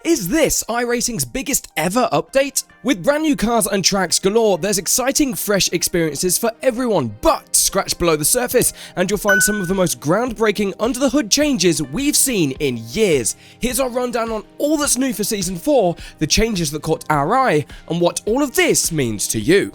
Is this iRacing's biggest ever update? With brand new cars and tracks galore, there's exciting, fresh experiences for everyone, but scratch below the surface and you'll find some of the most groundbreaking under-the-hood changes we've seen in years. Here's our rundown on all that's new for Season 4, the changes that caught our eye, and what all of this means to you.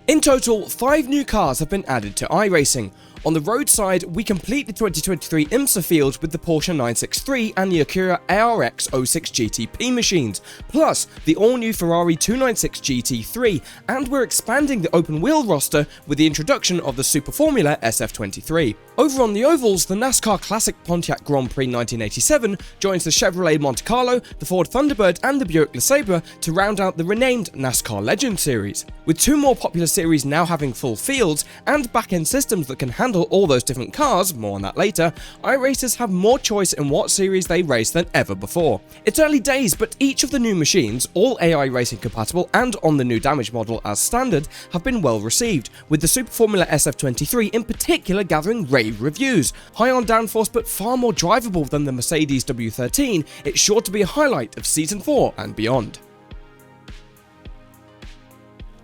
In total, 5 new cars have been added to iRacing. On the road side, we complete the 2023 IMSA field with the Porsche 963 and the Acura ARX 06 GTP machines, plus the all-new Ferrari 296 GT3, and we're expanding the open-wheel roster with the introduction of the Super Formula SF23. Over on the ovals, the NASCAR Classic Pontiac Grand Prix 1987 joins the Chevrolet Monte Carlo, the Ford Thunderbird and the Buick LeSabre to round out the renamed NASCAR Legend Series. With 2 more popular series now having full fields and back-end systems that can handle all those different cars, more on that later, iRacers have more choice in what series they race than ever before. It's early days, but each of the new machines, all AI racing compatible and on the new damage model as standard, have been well received, with the Super Formula SF23 in particular gathering rave reviews. High on downforce but far more drivable than the Mercedes W13, it's sure to be a highlight of Season 4 and beyond.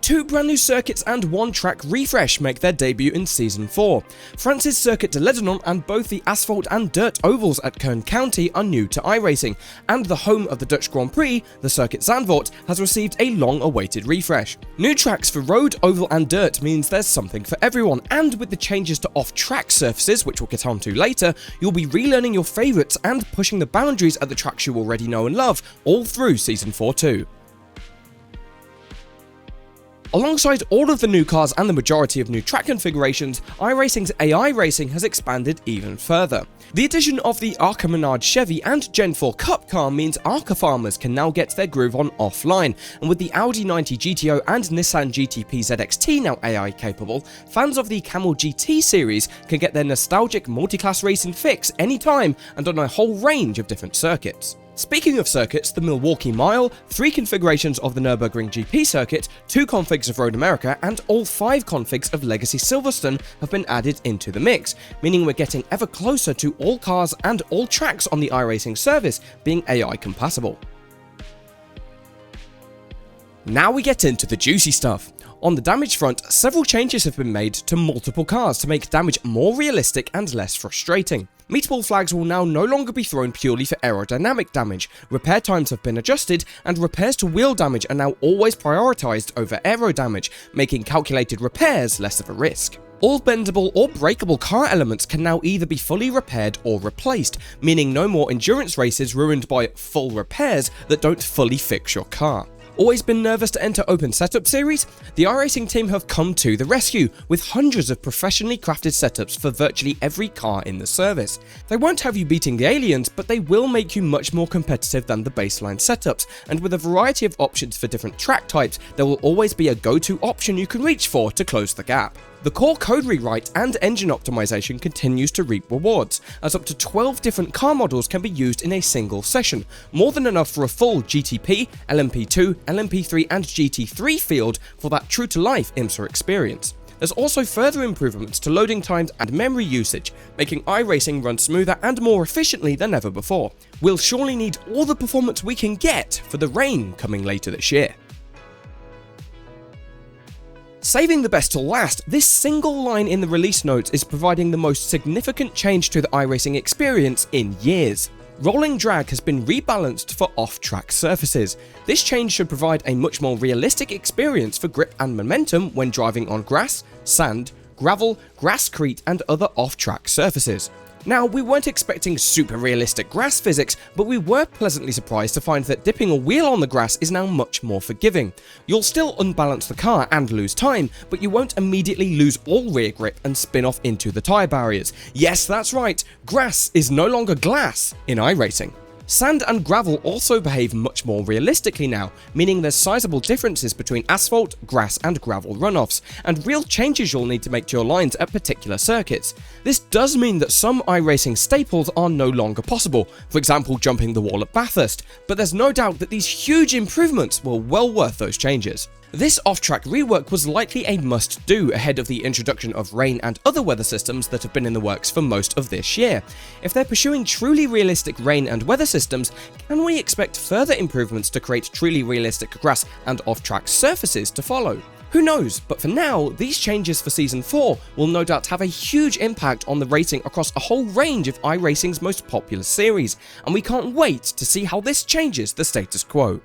2 brand new circuits and 1 track refresh make their debut in Season 4. France's Circuit de Lebanon and both the asphalt and dirt ovals at Kern County are new to iRacing, and the home of the Dutch Grand Prix, the Circuit Zandvoort, has received a long-awaited refresh. New tracks for road, oval and dirt means there's something for everyone, and with the changes to off-track surfaces, which we'll get onto later, you'll be relearning your favourites and pushing the boundaries at the tracks you already know and love, all through Season 4 too. Alongside all of the new cars and the majority of new track configurations, iRacing's AI racing has expanded even further. The addition of the Arca Menard Chevy and Gen 4 Cup car means Arca farmers can now get their groove on offline, and with the Audi 90 GTO and Nissan GTP ZXT now AI capable, fans of the Camel GT series can get their nostalgic multi-class racing fix anytime and on a whole range of different circuits. Speaking of circuits, the Milwaukee Mile, 3 configurations of the Nürburgring GP circuit, 2 configs of Road America, and all 5 configs of Legacy Silverstone have been added into the mix, meaning we're getting ever closer to all cars and all tracks on the iRacing service being AI compatible. Now we get into the juicy stuff. On the damage front, several changes have been made to multiple cars to make damage more realistic and less frustrating. Meatball flags will now no longer be thrown purely for aerodynamic damage, repair times have been adjusted, and repairs to wheel damage are now always prioritised over aero damage, making calculated repairs less of a risk. All bendable or breakable car elements can now either be fully repaired or replaced, meaning no more endurance races ruined by full repairs that don't fully fix your car. Always been nervous to enter open setup series? The iRacing team have come to the rescue with hundreds of professionally crafted setups for virtually every car in the service. They won't have you beating the aliens, but they will make you much more competitive than the baseline setups, and with a variety of options for different track types, there will always be a go-to option you can reach for to close the gap. The core code rewrite and engine optimization continues to reap rewards, as up to 12 different car models can be used in a single session, more than enough for a full GTP, LMP2, LMP3 and GT3 field for that true-to-life IMSA experience. There's also further improvements to loading times and memory usage, making iRacing run smoother and more efficiently than ever before. We'll surely need all the performance we can get for the rain coming later this year. Saving the best till last, this single line in the release notes is providing the most significant change to the iRacing experience in years. Rolling drag has been rebalanced for off-track surfaces. This change should provide a much more realistic experience for grip and momentum when driving on grass, sand, gravel, grasscrete and other off-track surfaces. Now, we weren't expecting super realistic grass physics, but we were pleasantly surprised to find that dipping a wheel on the grass is now much more forgiving. You'll still unbalance the car and lose time, but you won't immediately lose all rear grip and spin off into the tyre barriers. Yes, that's right, grass is no longer glass in iRacing. Sand and gravel also behave much more realistically now, meaning there's sizable differences between asphalt, grass and gravel runoffs, and real changes you'll need to make to your lines at particular circuits. This does mean that some iRacing staples are no longer possible, for example jumping the wall at Bathurst, but there's no doubt that these huge improvements were well worth those changes. This off-track rework was likely a must-do ahead of the introduction of rain and other weather systems that have been in the works for most of this year. If they're pursuing truly realistic rain and weather systems, can we expect further improvements to create truly realistic grass and off-track surfaces to follow? Who knows, but for now, these changes for Season 4 will no doubt have a huge impact on the racing across a whole range of iRacing's most popular series, and we can't wait to see how this changes the status quo.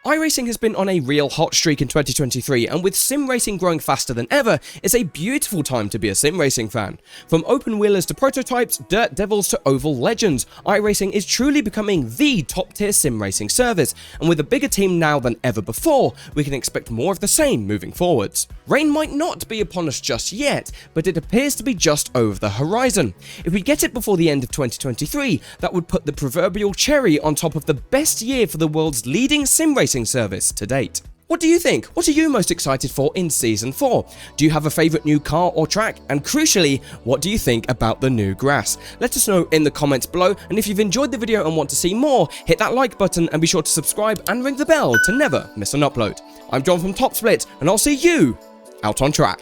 iRacing has been on a real hot streak in 2023, and with sim racing growing faster than ever, it's a beautiful time to be a sim racing fan. From open wheelers to prototypes, dirt devils to oval legends, iRacing is truly becoming the top tier sim racing service, and with a bigger team now than ever before, we can expect more of the same moving forwards. Rain might not be upon us just yet, but it appears to be just over the horizon. If we get it before the end of 2023, that would put the proverbial cherry on top of the best year for the world's leading sim racing service to date. What do you think? What are you most excited for in Season 4? Do you have a favourite new car or track? And crucially, what do you think about the new grass? Let us know in the comments below, and if you've enjoyed the video and want to see more, hit that like button and be sure to subscribe and ring the bell to never miss an upload. I'm John from TopSplit, and I'll see you out on track.